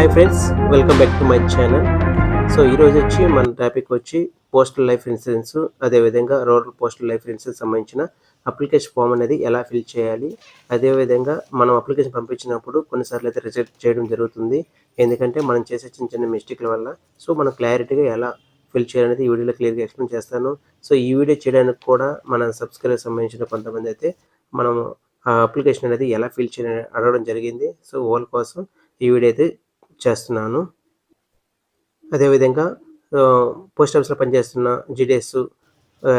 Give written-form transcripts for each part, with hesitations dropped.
Hi friends, welcome back to my channel. So ఈరోజు వచ్చి మన టాపిక్ వచ్చి పోస్టల్ లైఫ్ ఇన్సూరెన్స్, అదేవిధంగా రూరల్ పోస్టల్ లైఫ్ ఇన్సూరెన్స్ సంబంధించిన అప్లికేషన్ ఫామ్ అనేది ఎలా ఫిల్ చేయాలి, అదేవిధంగా మనం అప్లికేషన్ పంపించినప్పుడు కొన్నిసార్లు అయితే రిజెక్ట్ చేయడం జరుగుతుంది. ఎందుకంటే మనం చేసే చిన్న చిన్న మిస్టేక్ల వల్ల. సో మనం క్లారిటీగా ఎలా ఫిల్ చేయాలనేది ఈ వీడియోలో క్లియర్గా ఎక్స్ప్లెయిన్ చేస్తాను. సో ఈ వీడియో చేయడానికి కూడా మన సబ్స్క్రైబర్ సంబంధించిన కొంతమంది అయితే మనము ఆ అప్లికేషన్ అనేది ఎలా ఫిల్ చేయాలని అడగడం జరిగింది. సో వాళ్ళ కోసం ఈ వీడియో అయితే చేస్తున్నాను. అదేవిధంగా పోస్ట్ ఆఫీస్లో పనిచేస్తున్న జీడిఎస్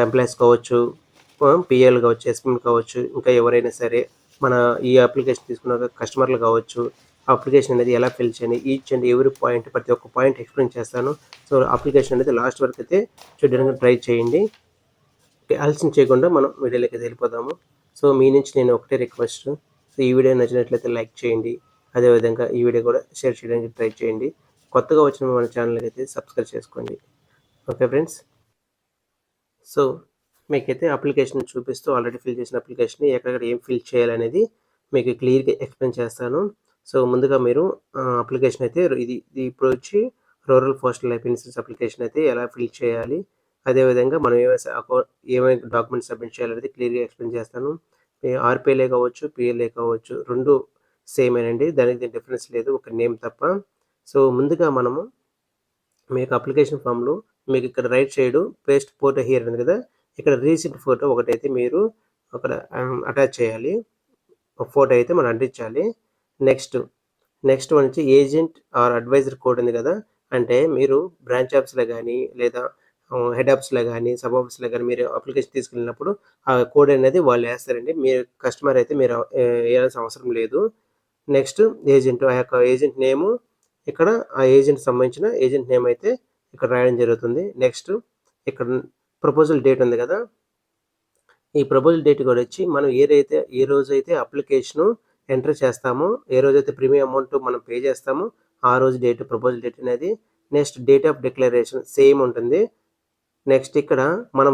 ఎంప్లాయీస్ కావచ్చు, పిఎల్ కావచ్చు, ఎస్పీఎం కావచ్చు, ఇంకా ఎవరైనా సరే మన ఈ అప్లికేషన్ తీసుకున్న కస్టమర్లు కావచ్చు, అప్లికేషన్ అనేది ఎలా ఫిల్ చేయాలి, ఈచ్ అండ్ ఎవ్రీ పాయింట్ ప్రతి ఒక్క పాయింట్ ఎక్స్ప్లెయిన్ చేస్తాను. సో అప్లికేషన్ అనేది లాస్ట్ వరకు అయితే చూడడానికి ట్రై చేయండి. ఆలస్యం చేయకుండా మనం వీడియోలోకి వెళ్ళిపోదాము. సో మీ నుంచి నేను ఒకటే రిక్వెస్ట్, సో ఈ వీడియో నచ్చినట్లయితే లైక్ చేయండి. అదేవిధంగా ఈ వీడియో కూడా షేర్ చేయడానికి ట్రై చేయండి. కొత్తగా వచ్చిన మన ఛానల్కి అయితే సబ్స్క్రైబ్ చేసుకోండి. ఓకే ఫ్రెండ్స్, సో మీకైతే అప్లికేషన్ చూపిస్తూ ఆల్రెడీ ఫిల్ చేసిన అప్లికేషన్ ఎక్కడెక్కడ ఏం ఫిల్ చేయాలనేది మీకు క్లియర్గా ఎక్స్ప్లెయిన్ చేస్తాను. సో ముందుగా మీరు అప్లికేషన్ అయితే ఇది ఇప్పుడు వచ్చి rural postal life insurance application అయితే ఎలా ఫిల్ చేయాలి, అదేవిధంగా మనం ఏమైనా డాక్యుమెంట్స్ సబ్మిట్ చేయాలనేది క్లియర్గా ఎక్స్ప్లెయిన్ చేస్తాను. ఆర్పిఎల్ఏ కావచ్చు, పిఎల్ఏ కావచ్చు, రెండు సేమేనండి, దానికి డిఫరెన్స్ లేదు, ఒక నేమ్ తప్ప. సో ముందుగా మనము మీకు అప్లికేషన్ ఫామ్లో మీకు ఇక్కడ right side paste photo here ఉంది కదా, ఇక్కడ రీసెంట్ ఫోటో ఒకటైతే మీరు అక్కడ అటాచ్ చేయాలి. ఒక ఫోటో అయితే మనం అంటించాలి. నెక్స్ట్ వన్ వచ్చి ఏజెంట్ ఆర్ అడ్వైజర్ కోడ్ ఉంది కదా, అంటే మీరు బ్రాంచ్ ఆఫీస్లో కానీ లేదా హెడ్ ఆఫీస్లో కానీ సబ్ ఆఫీస్లో కానీ మీరు అప్లికేషన్ తీసుకెళ్ళినప్పుడు ఆ కోడ్ అనేది వాళ్ళు వేస్తారండి. మీరు కస్టమర్ అయితే మీరు వేయాల్సిన అవసరం లేదు. నెక్స్ట్ ఏజెంట్, ఆ యొక్క ఏజెంట్ నేము ఇక్కడ ఆ ఏజెంట్ సంబంధించిన ఏజెంట్ నేమ్ అయితే ఇక్కడ రాయడం జరుగుతుంది. నెక్స్ట్ ఇక్కడ ప్రపోజల్ డేట్ ఉంది కదా, ఈ ప్రపోజల్ డేట్ కూడా వచ్చి మనం ఏ రోజైతే అప్లికేషను ఎంటర్ చేస్తామో, ఏ రోజైతే ప్రీమియం అమౌంట్ మనం పే చేస్తామో ఆ రోజు డేట్ ప్రపోజల్ డేట్ అనేది. Next date of declaration same ఉంటుంది. నెక్స్ట్ ఇక్కడ మనం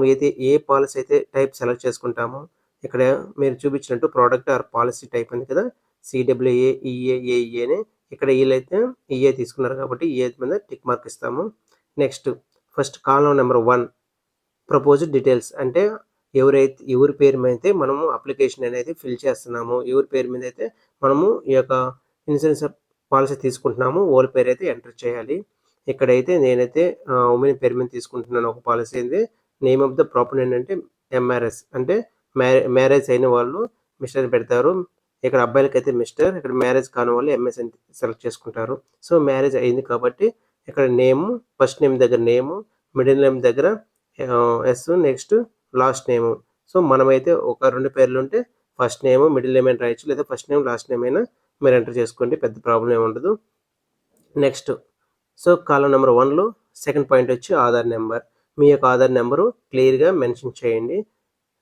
ఏ పాలసీ అయితే టైప్ సెలెక్ట్ చేసుకుంటామో, ఇక్కడ మీరు చూపించినట్టు ప్రోడక్ట్ ఆర్ పాలసీ టైప్ ఉంది కదా, సిడబ్ల్యూఏ, ఈఏ, ఏఈఏ అని. ఇక్కడ వీళ్ళైతే ఈఏ తీసుకున్నారు కాబట్టి ఈఏ మీద టిక్ మార్క్ ఇస్తాము. నెక్స్ట్ ఫస్ట్ కాలం నెంబర్ 1 ప్రపోజ్డ్ డీటెయిల్స్, అంటే ఎవరి పేరు మీద అయితే మనము అప్లికేషన్ అనేది ఫిల్ చేస్తున్నాము, ఎవరి పేరు మీద అయితే మనము ఈ యొక్క ఇన్సూరెన్స్ పాలసీ తీసుకుంటున్నాము వాళ్ళ పేరు అయితే ఎంటర్ చేయాలి. ఇక్కడైతే నేనైతే ఉమెన్ పేరు మీద తీసుకుంటున్నాను ఒక పాలసీ ఉంది. నేమ్ ఆఫ్ ద ప్రాపర్టీ ఏంటంటే ఎంఆర్ఎస్, అంటే మ్యారేజ్ అయిన వాళ్ళు మిస్టర్ పెడతారు. ఇక్కడ అబ్బాయిలకైతే మిస్టర్, ఇక్కడ మ్యారేజ్ కాని వాళ్ళు ఎంఎస్ అని సెలెక్ట్ చేసుకుంటారు. సో మ్యారేజ్ అయింది కాబట్టి ఇక్కడ నేము, ఫస్ట్ నేమ్ దగ్గర నేము, మిడిల్ నేమ్ దగ్గర yes, next last name. So మనమైతే ఒక 2 పేర్లు ఉంటే ఫస్ట్ నేమ్ మిడిల్ నేమ్ అని రాయొచ్చు, లేదా ఫస్ట్ నేమ్ లాస్ట్ నేమ్ అయినా మీరు ఎంటర్ చేసుకోండి, పెద్ద ప్రాబ్లం ఏమి ఉండదు. నెక్స్ట్ సో కాలం నెంబర్ 1లో సెకండ్ పాయింట్ వచ్చి ఆధార్ నెంబర్. మీ యొక్క ఆధార్ నెంబరు క్లియర్గా మెన్షన్ చేయండి.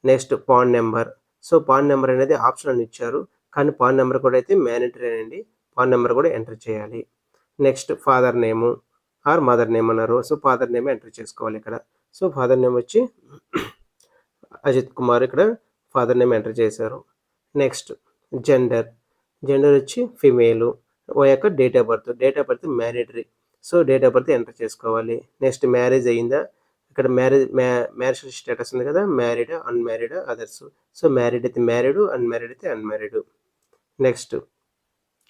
Next PAN number. So PAN number అనేది ఆప్షన్ అని ఇచ్చారు, కానీ పాన్ నెంబర్ కూడా అయితే మ్యాండేటరీ అండి, పాన్ నెంబర్ కూడా ఎంటర్ చేయాలి. Next father name or mother name అన్నారు, సో ఫాదర్ నేమ్ ఎంటర్ చేసుకోవాలి ఇక్కడ. సో ఫాదర్ నేమ్ వచ్చి అజిత్ కుమార్, ఇక్కడ ఫాదర్ నేమ్ ఎంటర్ చేశారు. నెక్స్ట్ జెండర్ వచ్చి ఫిమేలు. యొక్క date of birth mandatory, so date of birth enter చేసుకోవాలి. నెక్స్ట్ మ్యారేజ్ అయిందా, ఇక్కడ మ్యారేజ్ స్టేటస్ ఉంది కదా, married, unmarried, others. So married అయితే మ్యారీడ్, అన్మ్యారీడ్ అయితే అన్మ్యారీడ్. నెక్స్ట్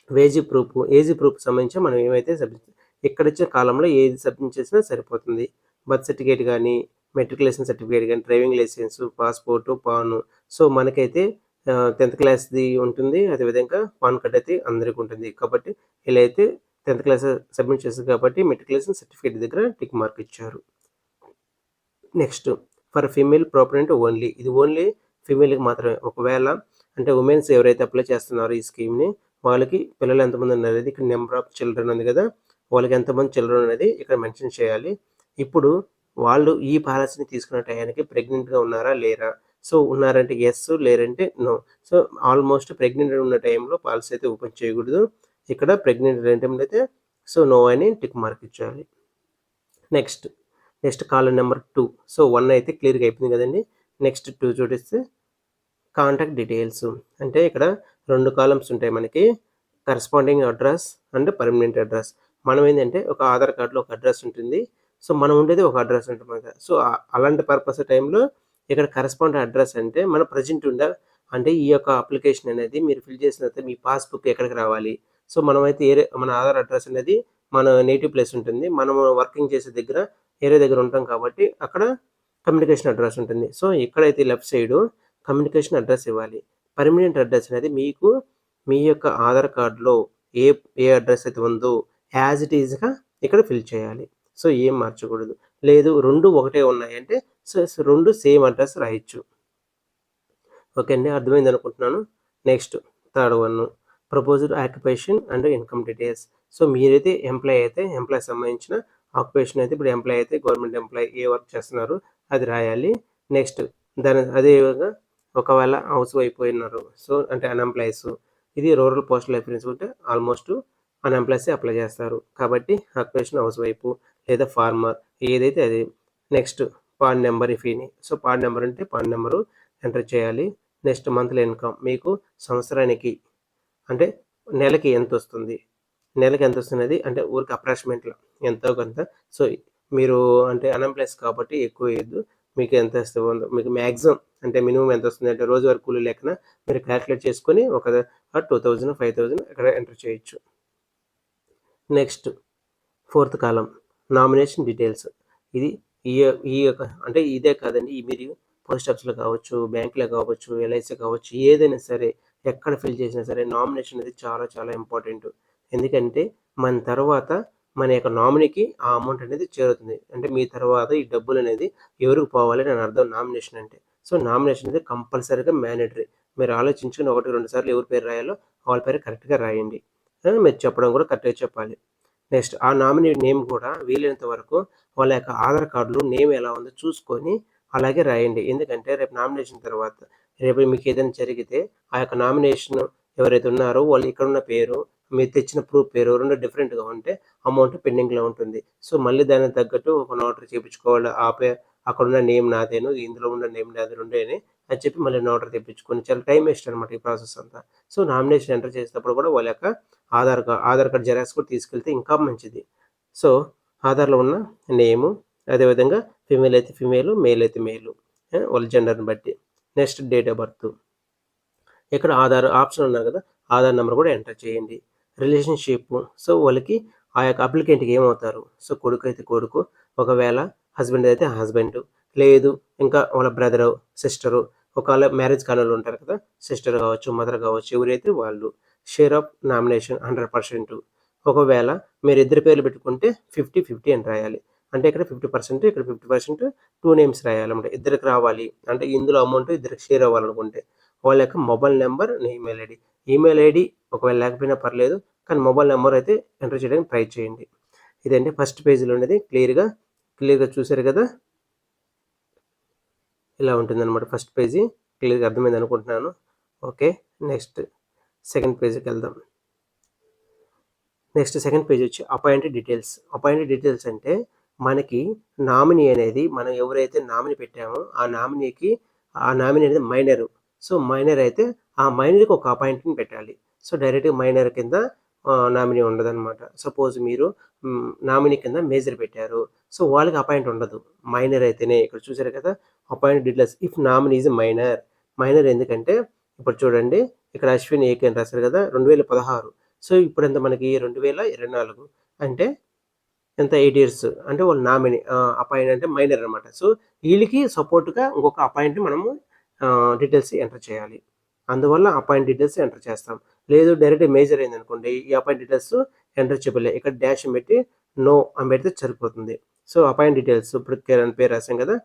ఏజ్ ప్రూఫ్ సంబంధించి మనం ఏమైతే ఇక్కడ ఇచ్చిన కాలంలో ఏది సబ్మిట్ చేసినా సరిపోతుంది. బర్త్ సర్టిఫికేట్ కానీ, మెట్రికులేషన్ సర్టిఫికేట్ కానీ, డ్రైవింగ్ లైసెన్స్, పాస్పోర్టు, పాను. సో మనకైతే 10th క్లాస్ది ఉంటుంది, అదేవిధంగా పాన్ కార్డ్ అయితే అందరికీ ఉంటుంది. కాబట్టి ఇలా అయితే 10th క్లాస్ సబ్మిట్ చేస్తారు కాబట్టి మెట్రికులేషన్ సర్టిఫికేట్ దగ్గర టిక్ మార్క్ ఇచ్చారు. Next for female property only, ఇది ఓన్లీ ఫీమేల్కి మాత్రమే. ఒకవేళ అంటే ఉమెన్స్ ఎవరైతే అప్లై చేస్తున్నారో ఈ స్కీమ్ని, వాళ్ళకి పిల్లలు ఎంతమంది ఉన్నారు అనేది ఇక్కడ నెంబర్ ఆఫ్ చిల్డ్రన్ ఉంది కదా, వాళ్ళకి ఎంతమంది చిల్డ్రన్ అనేది ఇక్కడ మెన్షన్ చేయాలి. ఇప్పుడు వాళ్ళు ఈ పాలసీని తీసుకునే టయానికి ప్రెగ్నెంట్గా ఉన్నారా లేరా, సో ఉన్నారంటే ఎస్, లేరంటే నో. సో ఆల్మోస్ట్ ప్రెగ్నెంట్ ఉన్న టైంలో పాలసీ అయితే ఓపెన్ చేయకూడదు. ఇక్కడ ప్రెగ్నెంట్ టైంలో అయితే సో నో అని టిక్ మార్క్ ఇచ్చాలి. నెక్స్ట్ కాలం నెంబర్ 2. సో 1 అయితే క్లియర్గా అయిపోయింది కదండి. నెక్స్ట్ 2 చూపిస్తే కాంటాక్ట్ డీటెయిల్స్, అంటే ఇక్కడ 2 కాలమ్స్ ఉంటాయి మనకి. Corresponding address and permanent address. మనం ఏంటంటే ఒక ఆధార్ కార్డ్‌లో ఒక అడ్రస్ ఉంటుంది. సో, మనం ఉండేది ఒక అడ్రస్ ఉంటదన్నమాట. సో, అలాంటి పర్పస్ టైంలో ఇక్కడ కరస్పాండ్ అడ్రస్ అంటే మన ప్రెజెంట్ అంటే ఈ యొక్క అప్లికేషన్ అనేది మీరు ఫిల్ చేసిన తర్వాత మీ పాస్‌బుక్ ఎక్కడికి రావాలి. సో, మనమైతే మన ఆధార్ అడ్రస్ అనేది మన నేటివ్ ప్లేస్ ఉంటుంది. మనము వర్కింగ్ చేసే దగ్గర ఏరే దగ్గర ఉంటాం కాబట్టి అక్కడ కమ్యూనికేషన్ అడ్రస్ ఉంటుంది. సో, ఎక్కడైతే లెఫ్ట్ సైడు కమ్యూనికేషన్ అడ్రస్ ఇవ్వాలి. పర్మనెంట్ అడ్రస్ అనేది మీకు మీ యొక్క ఆధార్ కార్డ్‌లో ఏ ఏ అడ్రస్ అయితే ఉందో యాజ్ ఇట్ ఈజ్‌గా ఇక్కడ ఫిల్ చేయాలి. సో, ఏం మార్చకూడదు. లేదు 2 ఒకటే ఉన్నాయంటే సో, 2 సేమ్ అడ్రస్ రాయొచ్చు. ఓకే అండి. అర్థమైందనుకుంటున్నాను. Next third one proposed occupation and income details. So, మీరైతే ఎంప్లాయీ అయితే ఎంప్లాయీకి సంబంధించిన ఆక్యుపేషన్ అయితే ఇప్పుడు ఎంప్లాయీ అయితే గవర్నమెంట్ ఎంప్లాయీ ఏ వర్క్ చేస్తున్నారో అది రాయాలి. నెక్స్ట్ అదే విధంగా ఒకవేళ హౌస్ వైఫ్ ఉన్నారు. సో, అంటే అన్‌ఎంప్లాయీస్ ఇది రూరల్ పోస్టల్ లైఫ్ ఉంటే ఆల్మోస్ట్ అన్‌ఎంప్లాయీసే అప్లై చేస్తారు. కాబట్టి ఆక్యుపేషన్ హౌస్ వైఫ్ లేదా ఫార్మర్ ఏదైతే అది. Next PAN number if any. So, PAN number అంటే పాన్ నెంబరు ఎంటర్ చేయాలి. నెక్స్ట్ మంత్లీ ఇన్‌కమ్ మీకు సంవత్సరానికి అంటే నెలకి ఎంతొస్తుంది? నెలకి ఎంతొస్తున్నది అంటే ఊరికే అప్రాక్సిమేట్‌గా ఎంతో కొంత. సో, మీరు అంటే అన్‌ఎంప్లాయీస్ కాబట్టి ఎక్కువ వేయొద్దు. మీకు ఎంత వస్తుందో మీకు మాక్సిమం అంటే మినిమమ్ ఎంతొస్తుంది అంటే రోజువారీ కూలీ లెక్కన మీరు కాలిక్యులేట్ చేసుకొని ఒక 2000, 5000 ఇక్కడ ఎంటర్ చేయొచ్చు. Next fourth column nomination details. ఇది ఈ ఈ యొక్క అంటే ఇదే కాదండి. మీరు పోస్ట్ ఆఫీస్‌లో కావచ్చు, బ్యాంక్‌లో కావచ్చు, ఎల్ఐసీ కావచ్చు, ఏదైనా సరే ఎక్కడ ఫిల్ చేసినా సరే నామినేషన్ అనేది చాలా చాలా ఇంపార్టెంట్. ఎందుకంటే మన తర్వాత మన యొక్క నామినీకి ఆ అమౌంట్ అనేది చేరుతుంది. అంటే మీ తర్వాత ఈ డబ్బులనేది ఎవరికి పోవాలి అని అర్థం నామినేషన్ అంటే. సో, నామినేషన్ అనేది కంపల్సరీగా మ్యాండేటరీ. మీరు ఆలోచించుకొని 1, 2 సార్లు ఎవరి పేరు రాయాలో వాళ్ళ పేరు కరెక్ట్‌గా రాయండి. మీరు చెప్పడం కూడా కరెక్ట్‌గా చెప్పాలి. నెక్స్ట్ ఆ నామినీ నేమ్ కూడా వీలైనంత వరకు వాళ్ళ యొక్క ఆధార్ కార్డ్‌లో నేమ్ ఎలా ఉందో చూసుకొని అలాగే రాయండి. ఎందుకంటే రేపు నామినేషన్ తర్వాత రేపు మీకేదైనా జరిగితే ఆ యొక్క నామినేషన్ ఎవరైతే ఉన్నారో వాళ్ళు ఇక్కడున్న పేరు, మీరు తెచ్చిన ప్రూఫ్ పేరు 2 డిఫరెంట్‌గా ఉంటే అమౌంట్ పెండింగ్‌లో ఉంటుంది. సో, మళ్ళీ దానికి తగ్గట్టు ఒక నోటరీ చేపించుకోవాలి. అక్కడున్న నేమ్ నాదేను, ఇందులో ఉన్న నేమ్ నాది రెండేని అని చెప్పి మళ్ళీ నోటరీ తెప్పించుకొని చాలా టైం వేస్ట్ అనమాట ఈ ప్రాసెస్ అంతా. సో, నామినేషన్ ఎంటర్ చేసేటప్పుడు కూడా వాళ్ళ యొక్క ఆధార్ కార్డ్ జిరాక్స్ కూడా తీసుకెళ్తే ఇంకా మంచిది. సో, ఆధార్‌లో ఉన్న నేము, అదేవిధంగా ఫీమేల్ అయితే ఫీమేలు, మేల్ అయితే మేలు. వాళ్ళ జెండర్‌ని బట్టి. Next date of birth. ఇక్కడ ఆధార్ ఆప్షన్ ఉన్నారు కదా! ఆధార్ నంబర్ కూడా ఎంటర్ చేయండి. రిలేషన్‌షిప్. సో, వాళ్ళకి ఆ యొక్క అప్లికెంట్‌కి ఏమవుతారు? సో, కొడుకైతే కొడుకు, ఒకవేళ హస్బెండ్ అయితే హస్బెండ్. లేదు ఇంకా వాళ్ళ బ్రదరు, సిస్టరు, ఒకవేళ మ్యారేజ్ కానోళ్ళు ఉంటారు కదా! సిస్టర్ కావచ్చు, మదర్ కావచ్చు, ఎవరైతే వాళ్ళు. Share of nomination 100%. ఒకవేళ మీరిద్దరి పేర్లు పెట్టుకుంటే 50, 50 అని రాయాలి. అంటే ఇక్కడ 50% ఇక్కడ 50% 2 నేమ్స్ రాయాలన్నమాట. ఇద్దరికి రావాలి. అంటే ఇందులో అమౌంట్ ఇద్దరికి షేర్ అవ్వాలనుకుంటే. వాళ్ళ యొక్క mobile number, email ID. Email ID ఒకవేళ లేకపోయినా పర్లేదు. కానీ మొబైల్ నంబర్ అయితే ఎంటర్ చేయడానికి ట్రై చేయండి. ఇదండి ఫస్ట్ పేజీలో ఉన్నది క్లియర్‌గా చూసారు కదా! ఇలా ఉంటుందన్నమాట ఫస్ట్ పేజీ. క్లియర్‌గా అర్థమైంది అనుకుంటున్నాను. ఓకే. నెక్స్ట్ సెకండ్ పేజీకెళ్దాం. నెక్స్ట్ సెకండ్ పేజ్ వచ్చి అపాయింటెడ్ డీటెయిల్స్. అపాయింటెడ్ డీటెయిల్స్ అంటే మనకి నామినీ అనేది మనం ఎవరైతే నామినీ పెట్టామో ఆ నామినీ అనేది మైనరు. సో, మైనర్ అయితే ఆ మైనర్‌కి ఒక అపాయింట్‌ని పెట్టాలి. సో, డైరెక్ట్‌గా మైనర్ కింద నామినీ ఉండదనమాట. సపోజ్ మీరు నామినీ కింద మేజర్ పెట్టారు. సో, వాళ్ళకి అపాయింట్ ఉండదు. మైనర్ అయితేనే ఇక్కడ చూసారు కదా! Appointed details if nominee is minor. Minor ఎందుకంటే ఇప్పుడు చూడండి ఇక్కడ అశ్విన్ ఏకే అని రాసారు కదా! 2016. సో, ఇప్పుడెంత మనకి 2024 అంటే ఎంత 8 ఇయర్స్. అంటే వాళ్ళు నామినీ అపాయింట్ అంటే మైనర్ అనమాట. సో, ఈళ్ళకి సపోర్ట్‌గా ఇంకొక అపాయింట్‌ని మనము డీటెయిల్స్ ఎంటర్ చేయాలి. అందువల్ల అపాయింట్ డీటెయిల్స్ ఎంటర్ చేస్తాం. లేదు డైరెక్ట్ మేజర్ అయిందనుకోండి ఈ అపాయింట్ డీటెయిల్స్ ఎంటర్ చేయలే. ఇక్కడ డాష్ పెట్టి నో అని పెడితే సరిపోతుంది. సో, అపాయింట్ డీటెయిల్స్ ఇప్పుడు కిరణ్ పేరు రాసాం కదా!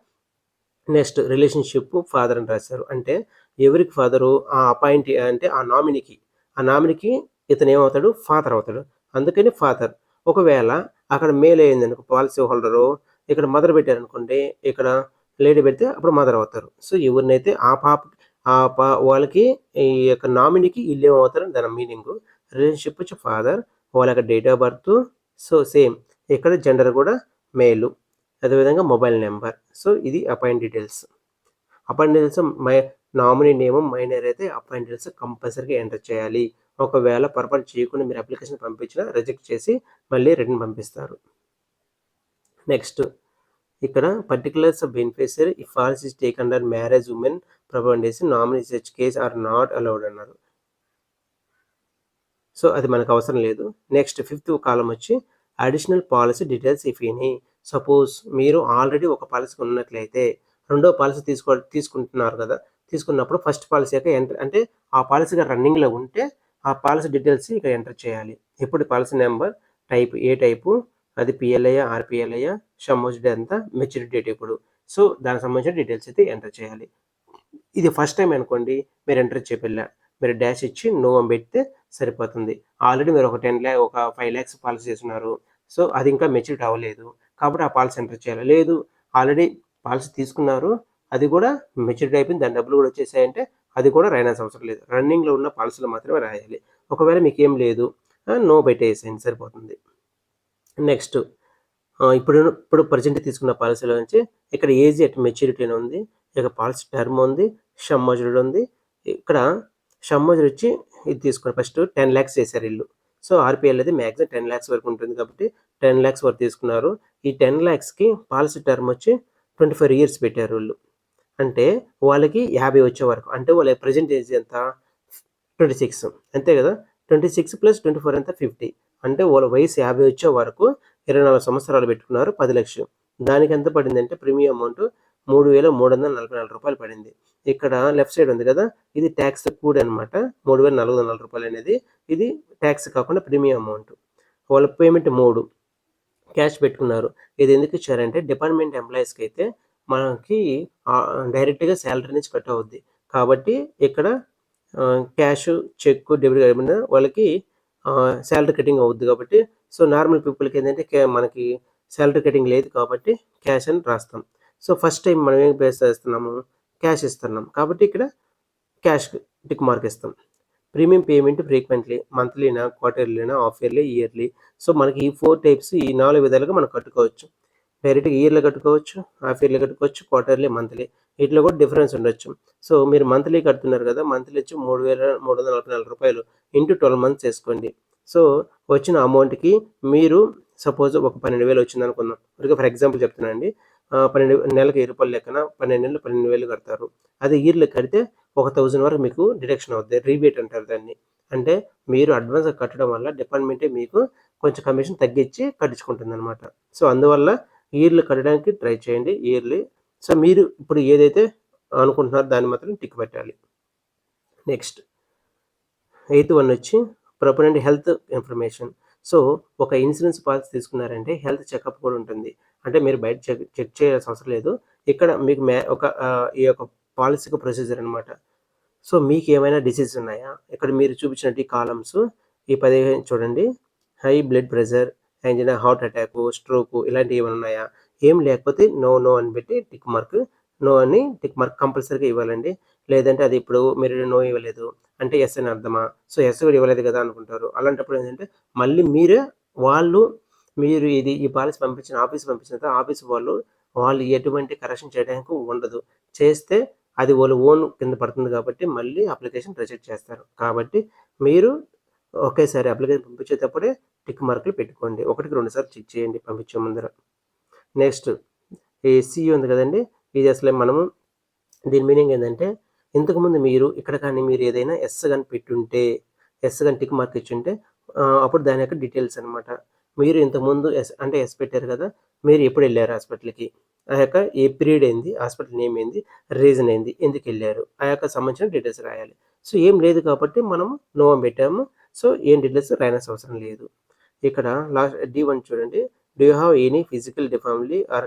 నెక్స్ట్ రిలేషన్‌షిప్ ఫాదర్ అని రాశారు. అంటే ఎవరికి ఫాదరు? ఆ అపాయింట్ అంటే ఆ నామినీకి ఇతనేమవుతాడు? ఫాదర్ అవుతాడు. అందుకని ఫాదర్. ఒకవేళ అక్కడ మేల్ అయిందనుకో పాలసీ హోల్డరు, ఇక్కడ మదర్ పెట్టారనుకోండి, ఇక్కడ లేడీ పెడితే అప్పుడు మదర్ అవుతారు. సో, ఎవరినైతే ఆ పాప ఆ పా వాళ్ళకి ఈ యొక్క నామినీకి ఈళ్ళేమవుతారని దాని మీనింగు. రిలేషన్‌షిప్ వచ్చి ఫాదర్, వాళ్ళ యొక్క date of birth. So, same ఇక్కడ జెండర్ కూడా మేలు. అదేవిధంగా మొబైల్ నంబర్. సో, ఇది appoint details. Appoint details nominee name minor అయితే అపాయింట్ డీటెయిల్స్ కంపల్సరీగా ఎంటర్ చేయాలి. ఒకవేళ పొరపాటు చేయకుండా మీరు అప్లికేషన్ పంపించినా రిజెక్ట్ చేసి మళ్ళీ రిటర్న్ పంపిస్తారు. నెక్స్ట్ ఇక్కడ particulars of beneficiary if policy is take under marriage women providence nominee such case are not allowed అన్నారు. సో అది మనకు అవసరం లేదు. నెక్స్ట్ 5th కాలం వచ్చి additional policy details if any. Suppose మీరు ఆల్రెడీ ఒక పాలసీ ఉన్నట్లయితే రెండో పాలసీ తీసుకుంటున్నారు కదా, తీసుకున్నప్పుడు ఫస్ట్ పాలసీ యొక్క ఎంటర్ అంటే ఆ పాలసీగా రన్నింగ్లో ఉంటే ఆ పాలసీ డీటెయిల్స్ ఇక్కడ ఎంటర్ చేయాలి. ఇప్పుడు పాలసీ నెంబర్, టైప్ ఏ టైపు, అది పిఎల్ఐయా ఆర్పిఎల్ఐయా, షమోజ్డ్ ఎంత, మెచ్యూరిటీ డేట్ ఇప్పుడు. సో దానికి సంబంధించిన డీటెయిల్స్ అయితే ఎంటర్ చేయాలి. ఇది ఫస్ట్ టైం అనుకోండి, మీరు ఎంటర్ చేయపిల్ల, మీరు డాష్ ఇచ్చి నో అని పెడితే సరిపోతుంది. ఆల్రెడీ మీరు ఒక 5 lakhs పాలసీ చేస్తున్నారు, సో అది ఇంకా మెచ్యూరిటీ అవ్వలేదు కాబట్టి ఆ పాలసీ ఎంటర్ చేయాలి. లేదు ఆల్రెడీ పాలసీ తీసుకున్నారు, అది కూడా మెచ్యూరిటీ అయిపోయింది, దాని డబ్బులు కూడా వచ్చేసాయంటే అది కూడా రాయాల్సిన అవసరం లేదు. రన్నింగ్లో ఉన్న పాలసీలు మాత్రమే రాయాలి. ఒకవేళ మీకు ఏం లేదు నో పెట్టేసేయండి సరిపోతుంది. నెక్స్ట్ ఇప్పుడు ప్రజెంట్ తీసుకున్న పాలసీలో నుంచి ఇక్కడ ఏజ్ అట్ మెచ్యూరిటీ అని ఉంది, ఇక పాలసీ టర్మ్ ఉంది, షమ్మోజ్డ్ ఉంది. ఇక్కడ షమ్మోజ్డ్ వచ్చి ఇది తీసుకుని ఫస్ట్ 10 lakhs చేశారు ఇల్లు. సో ఆర్పిఎల్ అయితే మ్యాక్సిమం 10 lakhs వరకు ఉంటుంది కాబట్టి 10 lakhs వరకు తీసుకున్నారు. ఈ 10 lakhsకి పాలసీ టర్మ్ వచ్చి 24 years పెట్టారు వీళ్ళు. అంటే వాళ్ళకి 50 వచ్చే వరకు, అంటే వాళ్ళ ప్రజెంట్ ఏజ్ ఎంత 26 అంతే కదా, 26 + 24 ఎంత 50, అంటే వాళ్ళ వయసు 50 వచ్చే వరకు 24 సంవత్సరాలు పెట్టుకున్నారు 10 లక్షలు. దానికి ఎంత పడిందంటే ప్రీమియం అమౌంట్ 3,344 రూపాయలు పడింది. ఇక్కడ లెఫ్ట్ సైడ్ ఉంది కదా, ఇది ట్యాక్స్ కూడి అనమాట. 3,404 రూపాయలు అనేది ఇది ట్యాక్స్ కాకుండా ప్రీమియం అమౌంట్. వాళ్ళ పేమెంట్ 3 క్యాష్ పెట్టుకున్నారు. ఇది ఎందుకు ఇచ్చారంటే డిపార్ట్మెంట్ ఎంప్లాయీస్కి అయితే మనకి డైరెక్ట్గా శాలరీ నుంచి కట్ అవుద్ది కాబట్టి ఇక్కడ క్యాష్, చెక్, డెబిట్ అయిపోయినా వాళ్ళకి శాలరీ కటింగ్ అవుద్ది కాబట్టి. సో నార్మల్ పీపుల్కి ఏంటంటే మనకి శాలరీ కటింగ్ లేదు కాబట్టి క్యాష్ అని రాస్తాం. సో ఫస్ట్ టైం మనం ఏం పే చేస్తున్నాము, క్యాష్ ఇస్తున్నాం కాబట్టి ఇక్కడ క్యాష్ టిక్ మార్క్ ఇస్తాం. ప్రీమియం పేమెంట్ ఫ్రీక్వెంట్లీ, మంత్లీనా, క్వార్టర్లీనా, హాఫ్ ఇయర్లీ, ఇయర్లీ. సో మనకి ఈ 4 టైప్స్, ఈ 4 విధాలుగా మనం కట్టుకోవచ్చు. డైరెక్ట్గా ఇయర్లో కట్టుకోవచ్చు, హాఫ్ ఇయర్లీ కట్టుకోవచ్చు, క్వార్టర్లీ, మంత్లీ. వీటిలో కూడా డిఫరెన్స్ ఉండొచ్చు. సో మీరు మంత్లీ కడుతున్నారు కదా, మంత్లీ వచ్చి 3,344 రూపాయలు ఇంటూ 12 months వేసుకోండి. సో వచ్చిన అమౌంట్కి మీరు సపోజ్ ఒక 12,000 వచ్చింది అనుకుందాం, ఫర్ ఎగ్జాంపుల్ చెప్తున్నాను అండి. 12 నెలకి 1000 రూపాయలు లెక్కన 12 నెలలు 12,000 కడతారు. అదే ఇయర్లో కడితే 1,000 వరకు మీకు డిడక్షన్ అవుతుంది, రీబేట్ అంటారు దాన్ని. అంటే మీరు అడ్వాన్స్ కట్టడం వల్ల డిపార్ట్మెంటే మీకు కొంచెం కమిషన్ తగ్గించి కట్టించుకుంటుంది అనమాట. సో అందువల్ల ఇయర్లీ కట్టడానికి ట్రై చేయండి, ఇయర్లీ. సో మీరు ఇప్పుడు ఏదైతే అనుకుంటున్నారో దాన్ని మాత్రం టిక్ పెట్టాలి. నెక్స్ట్ 8th one వచ్చి ప్రొపనెంట్ హెల్త్ ఇన్ఫర్మేషన్. సో ఒక ఇన్సూరెన్స్ పాలసీ తీసుకున్నారంటే హెల్త్ చెకప్ కూడా ఉంటుంది. అంటే మీరు బయట చెక్ చేయాల్సిన అవసరం లేదు. ఇక్కడ మీకు ఈ యొక్క పాలసీకి ప్రొసీజర్ అనమాట. సో మీకు ఏమైనా డిసీజ్ ఉన్నాయా, ఇక్కడ మీరు చూపించినట్టు ఈ కాలమ్స్ ఈ 15 చూడండి. High blood pressure, angina, heart attack, stroke ఇలాంటివి ఏమైనా ఉన్నాయా, ఏం లేకపోతే నో నో అని పెట్టి టిక్ మార్క్, నో అని టిక్ మార్క్ కంపల్సరీగా ఇవ్వాలండి. లేదంటే అది ఇప్పుడు మీరు నో ఇవ్వలేదు అంటే ఎస్ అని అర్థమా, సో ఎస్ కూడా ఇవ్వలేదు కదా అనుకుంటారు. అలాంటప్పుడు ఏంటంటే మళ్ళీ మీరు ఈ పాలసీ ఆఫీస్ పంపించిన తర్వాత ఆఫీస్ వాళ్ళు ఎటువంటి కరెక్షన్ చేయడానికి ఉండదు. చేస్తే అది వాళ్ళ ఓన్ కింద పడుతుంది కాబట్టి మళ్ళీ అప్లికేషన్ రిజెక్ట్ చేస్తారు. కాబట్టి మీరు ఒకేసారి అప్లికేషన్ పంపించేటప్పుడే టిక్ మార్కులు పెట్టుకోండి. 1కి 2 సార్లు చెక్ చేయండి పంపించే ముందర. నెక్స్ట్ ఈ సి ఉంది కదండి, ఇది అసలే మనము దీని మీనింగ్ ఏంటంటే ఇంతకుముందు మీరు ఇక్కడ కానీ మీరు ఏదైనా ఎస్ కానీ పెట్టుంటే, ఎస్ కానీ టిక్ మార్క్ ఇచ్చుంటే అప్పుడు దాని యొక్క డీటెయిల్స్ అనమాట. మీరు ఇంతకుముందు ఎస్ పెట్టారు కదా, మీరు ఎప్పుడు వెళ్ళారు హాస్పిటల్కి, ఆ యొక్క ఏ పీరియడ్ ఏంది, హాస్పిటల్ నేమ్ ఏంది, రీజన్ ఏంది, ఎందుకు వెళ్ళారు, ఆ యొక్క సంబంధించిన డీటెయిల్స్ రాయాలి. సో ఏం లేదు కాబట్టి మనము నో అని పెట్టాము. సో ఏం డీటెయిల్స్ రాయాల్సిన అవసరం లేదు. ఇక్కడ లాస్ట్ D1 చూడండి, do you have any physical deformity are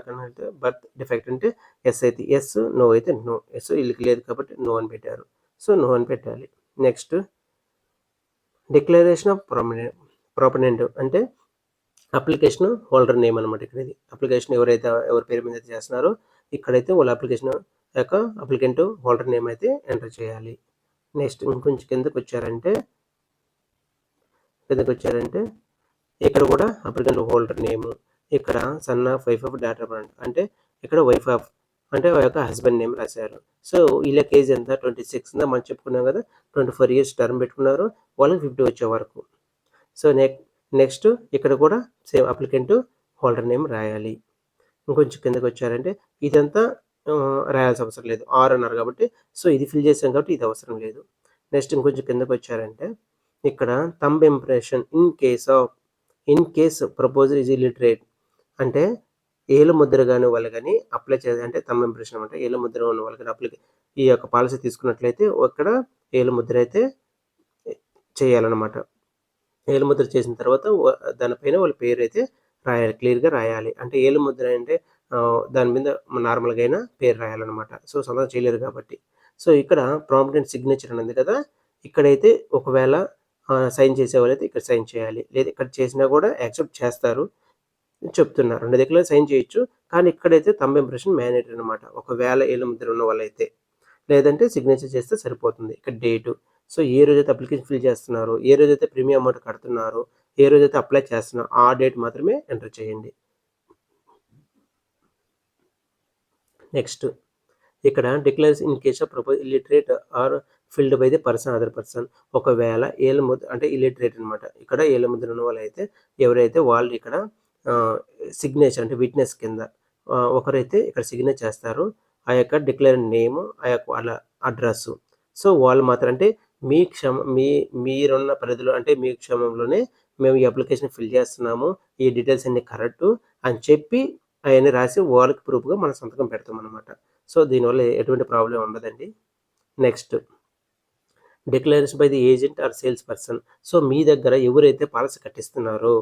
birth defect అంటే ఎస్ అయితే ఎస్, నో అయితే నో. ఎస్ వీళ్ళకి లేదు కాబట్టి నో అని పెట్టారు. సో నో అని పెట్టాలి. నెక్స్ట్ డిక్లరేషన్ ఆఫ్ ప్రాపనెంట్ అంటే అప్లికేషన్ హోల్డర్ నేమ్ అనమాట. ఇక్కడ ఇది అప్లికేషన్ ఎవరి పేరు మీద అయితే చేస్తున్నారో ఇక్కడైతే వాళ్ళ అప్లికేషన్ యొక్క అప్లికెంట్ హోల్డర్ నేమ్ అయితే ఎంటర్ చేయాలి. నెక్స్ట్ ఇంకొంచెం కిందకు వచ్చారంటే ఇక్కడ కూడా అప్లికెంట్ హోల్డర్ నేము, ఇక్కడ son of, wife of, daughter of అంటే ఇక్కడ వైఫ్ ఆఫ్ అంటే ఆ యొక్క హస్బెండ్ నేమ్ రాశారు. సో వీళ్ళకి ఏజ్ ఎంత 26 మనం చెప్పుకున్నాం కదా! 24 ఇయర్స్ టర్మ్ పెట్టుకున్నారు. వాళ్ళకి 50 వచ్చే వరకు. సో నెక్స్ట్ ఇక్కడ కూడా సేమ్ అప్లికెంట్ హోల్డర్ నేమ్ రాయాలి. ఇంకొంచెం కిందకొచ్చారంటే ఇదంతా రాయాల్సిన అవసరం లేదు. 6 అన్నారు కాబట్టి సో ఇది ఫిల్ చేసాం కాబట్టి ఇది అవసరం లేదు. నెక్స్ట్ ఇంకొంచెం కిందకొచ్చారంటే ఇక్కడ thumb impression in case proposal is illiterate అంటే ఏలు ముద్ర గాని వాళ్ళు గాని అప్లై అంటే థంబ్ ఇంప్రెషన్ అంటే ఏలు ముద్ర ఉన్న వాళ్ళు గాని ఈ యొక్క పాలసీ తీసుకున్నట్లయితే అక్కడ ఏలు ముద్ర అయితే చేయాలన్నమాట. ఏలు ముద్ర చేసిన తర్వాత దానిపైన వాళ్ళ పేరు అయితే రాయాలి. క్లియర్‌గా రాయాలి. అంటే ఏలు ముద్ర అంటే దాని మీద నార్మల్‌గా అయినా పేరు రాయాలన్నమాట. సో సంతకం చేయలేరు కాబట్టి. సో ఇక్కడ ప్రాంప్ట్ అండ్ సిగ్నేచర్ అని ఉంది కదా! ఇక్కడైతే ఒకవేళ సైన్ చేసేవాళ్ళైతే ఇక్కడ సైన్ చేయాలి. లేదా ఇక్కడ చేసినా కూడా యాక్సెప్ట్ చేస్తారు. చెప్తున్నా. 2 దగ్గర సైన్ చేయొచ్చు. కానీ ఇక్కడైతే థంబ్ ఇంప్రెషన్ మ్యాండేటరీ అనమాట. ఒకవేళ ఏలు ముద్ర ఉన్న వాళ్ళైతే. లేదంటే సిగ్నేచర్ చేస్తే సరిపోతుంది. ఇక్కడ డేటు. సో ఏ రోజైతే అప్లికేషన్ ఫిల్ చేస్తున్నారో, ఏ రోజైతే ప్రీమియం అమౌంట్ కడుతున్నారో, ఏ రోజైతే అప్లై చేస్తున్నారో ఆ డేట్ మాత్రమే ఎంటర్ చేయండి. నెక్స్ట్ ఇక్కడ declares in case of propose illiterate or filled by the other person. ఒకవేళ ఏళ్ళ ముద్ర అంటే ఇల్లిటరేట్ అనమాట. ఇక్కడ ఏళ్ళ ముద్ర ఉన్న వాళ్ళైతే ఎవరైతే వాళ్ళు ఇక్కడ సిగ్నేచర్ అంటే విట్నెస్ కింద ఒకరైతే ఇక్కడ సిగ్నేచర్ చేస్తారు. ఆ యొక్క డిక్లేర్ నేము, ఆ యొక్క వాళ్ళ అడ్రస్సు. సో వాళ్ళు మాత్రం అంటే మీరున్న పరిధిలో అంటే మీ క్షేమంలోనే మేము ఈ అప్లికేషన్ ఫిల్ చేస్తున్నాము. ఈ డీటెయిల్స్ అన్నీ కరెక్టు అని చెప్పి అవన్నీ రాసి వాళ్ళకి ప్రూఫ్‌గా మనం సంతకం పెడతామనమాట. సో దీనివల్ల ఎటువంటి ప్రాబ్లమ్ ఉండదండి. Next declaration by the agent or sales person. So మీ దగ్గర ఎవరైతే పాలసీ కట్టిస్తున్నారో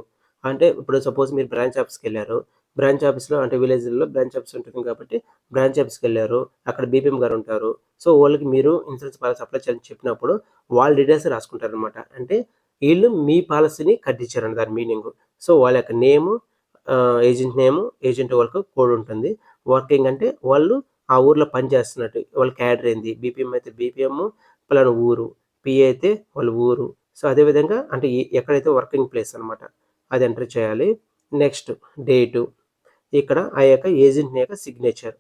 అంటే ఇప్పుడు సపోజ్ మీరు బ్రాంచ్ ఆఫీస్‌కెళ్లారు. బ్రాంచ్ ఆఫీస్‌లో అంటే విలేజ్‌లో బ్రాంచ్ ఆఫీస్ ఉంటుంది కాబట్టి బ్రాంచ్ ఆఫీస్‌కెళ్లారు. అక్కడ బీపీఎం గారు ఉంటారు. సో వాళ్ళకి మీరు ఇన్సూరెన్స్ పాలసీ అప్లై చేయాలని చెప్పినప్పుడు వాళ్ళ డీటెయిల్స్ రాసుకుంటారనమాట. అంటే వీళ్ళు మీ పాలసీని కట్టించారని దాని మీనింగు. సో వాళ్ళ యొక్క నేము, ఏజెంట్ నేము, ఏజెంట్ వాళ్ళకు కోడ్ ఉంటుంది. వర్కింగ్ అంటే వాళ్ళు ఆ ఊర్లో పని చేస్తున్నట్టు. వాళ్ళ క్యాడర్ ఏంది, బీపీఎం అయితే బీపీఎం పలానా ఊరు, పీఏ అయితే వాళ్ళ ఊరు. సో అదేవిధంగా అంటే ఎక్కడైతే వర్కింగ్ ప్లేస్ అనమాట. అది ఎంటర్ చేయాలి. Next date. ఇక్కడ ఆ యొక్క ఏజెంట్ యొక్క సిగ్నేచర్.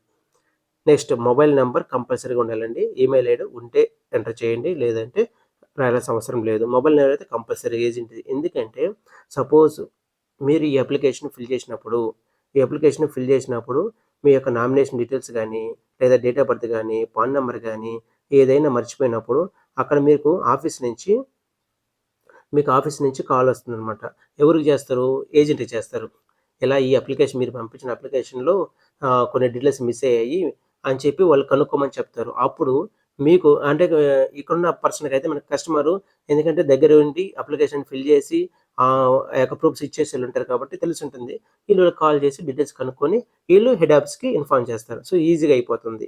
నెక్స్ట్ మొబైల్ నెంబర్ కంపల్సరీగా ఉండాలండి. ఈమెయిల్ ఐడి ఉంటే ఎంటర్ చేయండి. లేదంటే రాయాల్సిన అవసరం లేదు. మొబైల్ నెంబర్ అయితే కంపల్సరీ ఏజెంట్‌ది. ఎందుకంటే సపోజ్ మీరు ఈ అప్లికేషన్ ఫిల్ చేసినప్పుడు మీ యొక్క నామినేషన్ డీటెయిల్స్ గానీ, లేదా డేట్ ఆఫ్ బర్త్ గానీ, పాన్ నంబర్ గానీ ఏదైనా మర్చిపోయినప్పుడు అక్కడ మీకు ఆఫీస్ నుంచి కాల్ వస్తుందనమాట. ఎవరికి చేస్తారు? ఏజెంట్‌కి చేస్తారు. ఇలా ఈ అప్లికేషన్ మీరు పంపించిన అప్లికేషన్‌లో కొన్ని డీటెయిల్స్ మిస్ అయ్యాయి అని చెప్పి వాళ్ళు కనుక్కోమని చెప్తారు. అప్పుడు మీకు అంటే ఇక్కడున్న పర్సన్‌కైతే మనకి కస్టమరు ఎందుకంటే దగ్గర ఉండి అప్లికేషన్ ఫిల్ చేసి ఆ యొక్క ప్రూఫ్స్ ఇచ్చేసి ఉంటారు కాబట్టి తెలిసుంటుంది. వీళ్ళు కాల్ చేసి డీటెయిల్స్ కనుక్కొని వీళ్ళు హెడ్ ఆఫీస్‌కి ఇన్ఫార్మ్ చేస్తారు. సో ఈజీగా అయిపోతుంది.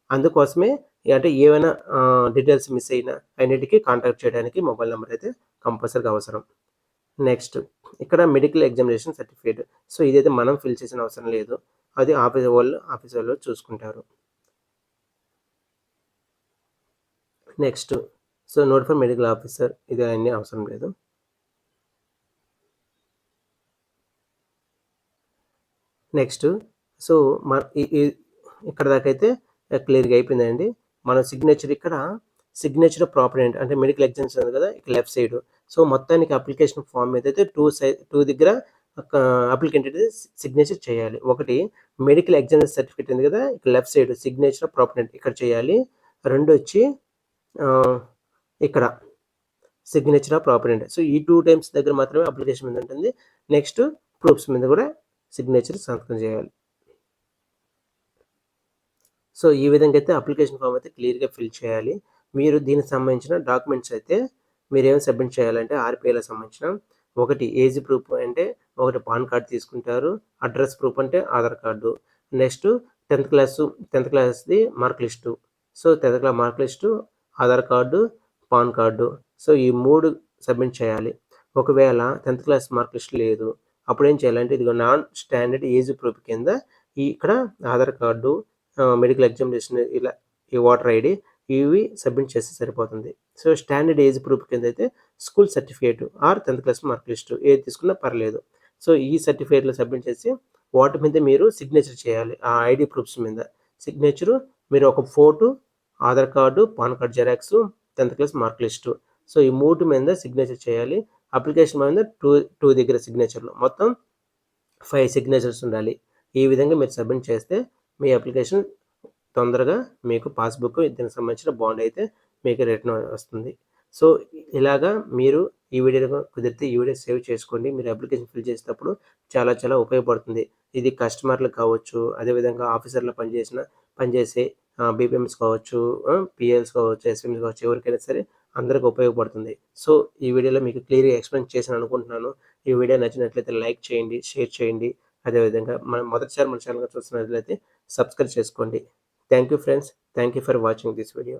అందుకోసమే అంటే ఏవైనా డీటెయిల్స్ మిస్ అయినా అన్నిటికి కాంటాక్ట్ చేయడానికి మొబైల్ నంబర్ అయితే కంపల్సరీగా అవసరం. నెక్స్ట్ ఇక్కడ మెడికల్ ఎగ్జామినేషన్ సర్టిఫికేట్. సో ఇదైతే మనం ఫిల్ చేసిన అవసరం లేదు. అది ఆఫీస్ వాళ్ళు చూసుకుంటారు. Next so notify medical officer ఇది అన్నీ అవసరం లేదు. నెక్స్ట్ సో ఇక్కడ దాకా అయితే క్లియర్‌గా అయిపోయిందండి. మన సిగ్నేచర్ ప్రాపర్ అంటే మెడికల్ ఎగ్జామ్స్ ఉంది కదా! ఇక్కడ లెఫ్ట్ సైడ్. సో మొత్తానికి అప్లికేషన్ ఫామ్ ఏదైతే 2 దగ్గర అప్లికెంట్ అయితే సిగ్నేచర్ చేయాలి. ఒకటి మెడికల్ ఎగ్జామినేషన్ సర్టిఫికేట్ ఉంది కదా! ఇక్కడ లెఫ్ట్ సైడ్ సిగ్నేచర్ ప్రాపర్ ఇక్కడ చేయాలి. రెండొచ్చి ఇక్కడ సిగ్నేచర్ ప్రాపర్ సో ఈ 2 టైమ్స్ దగ్గర మాత్రమే అప్లికేషన్ మీద ఉంటుంది. నెక్స్ట్ ప్రూఫ్స్ మీద కూడా సిగ్నేచర్ సంతకం చేయాలి. సో ఈ విధంగా అయితే అప్లికేషన్ ఫామ్ అయితే క్లియర్‌గా ఫిల్ చేయాలి. మీరు దీనికి సంబంధించిన డాక్యుమెంట్స్ అయితే మీరేమి సబ్మిట్ చేయాలంటే ఆర్‌బీఐలకు సంబంధించిన ఒకటి ఏజ్ ప్రూఫ్ అంటే ఒకటి పాన్ కార్డ్ తీసుకుంటారు. అడ్రస్ ప్రూఫ్ అంటే ఆధార్ కార్డు. నెక్స్ట్ 10థ్ క్లాస్‌ది మార్క్ లిస్టు. సో 10థ్ class mark list, Aadhaar card, pan card. So ఈ 3 సబ్మిట్ చేయాలి. ఒకవేళ 10థ్ క్లాస్ మార్క్ లిస్ట్ లేదు. అప్పుడేం చేయాలంటే ఇదిగో నాన్ స్టాండర్డ్ ఏజ్ ప్రూఫ్ కింద ఇక్కడ ఆధార్ కార్డు, మెడికల్ ఎగ్జామినేషన్ ఇలా ఈ ఓటర్ ఐడి ఇవి సబ్మిట్ చేస్తే సరిపోతుంది. సో స్టాండర్డ్ ఏజ్ ప్రూఫ్ కింద అయితే స్కూల్ సర్టిఫికేట్ ఆర్ 10థ్ క్లాస్ మార్క్ లిస్ట్ ఏది తీసుకున్నా పర్లేదు. సో ఈ సర్టిఫికేట్లు సబ్మిట్ చేసి వాటి మీద మీరు సిగ్నేచర్ చేయాలి. ఆ ఐడి ప్రూఫ్స్ మీద. సిగ్నేచరు, మీరు ఒక photo, Aadhaar card, pan card xerox, 10th class mark list. So ఈ 3 మీద సిగ్నేచర్ చేయాలి. అప్లికేషన్ మీద 2 దగ్గర సిగ్నేచర్లు. మొత్తం 5 సిగ్నేచర్స్ ఉండాలి. ఈ విధంగా మీరు సబ్మిట్ చేస్తే మీ అప్లికేషన్ తొందరగా మీకు పాస్‌బుక్ దీనికి సంబంధించిన బాండ్ అయితే మీకు రిటర్న్ వస్తుంది. సో ఇలాగా మీరు ఈ వీడియో కుదిరితే ఈ వీడియో సేవ్ చేసుకోండి. మీరు అప్లికేషన్ ఫిల్ చేసేటప్పుడు చాలా చాలా ఉపయోగపడుతుంది. ఇది కస్టమర్‌లకు కావచ్చు, అదేవిధంగా ఆఫీసర్‌లో పనిచేసే బీపీఎంస్ కావచ్చు, పీఎల్స్ కావచ్చు, ఎస్ఎంఎస్ కావచ్చు, ఎవరికైనా సరే అందరికి ఉపయోగపడుతుంది. సో ఈ వీడియోలో మీకు క్లియర్‌గా ఎక్స్‌ప్లెయిన్ చేశాను అనుకుంటున్నాను. ఈ వీడియో నచ్చినట్లయితే లైక్ చేయండి, షేర్ చేయండి. అదేవిధంగా మొదటిసారి మన ఛానల్ చూస్తున్నట్లయితే సబ్స్క్రైబ్ చేసుకోండి. Thank you friends. Thank you for watching this video.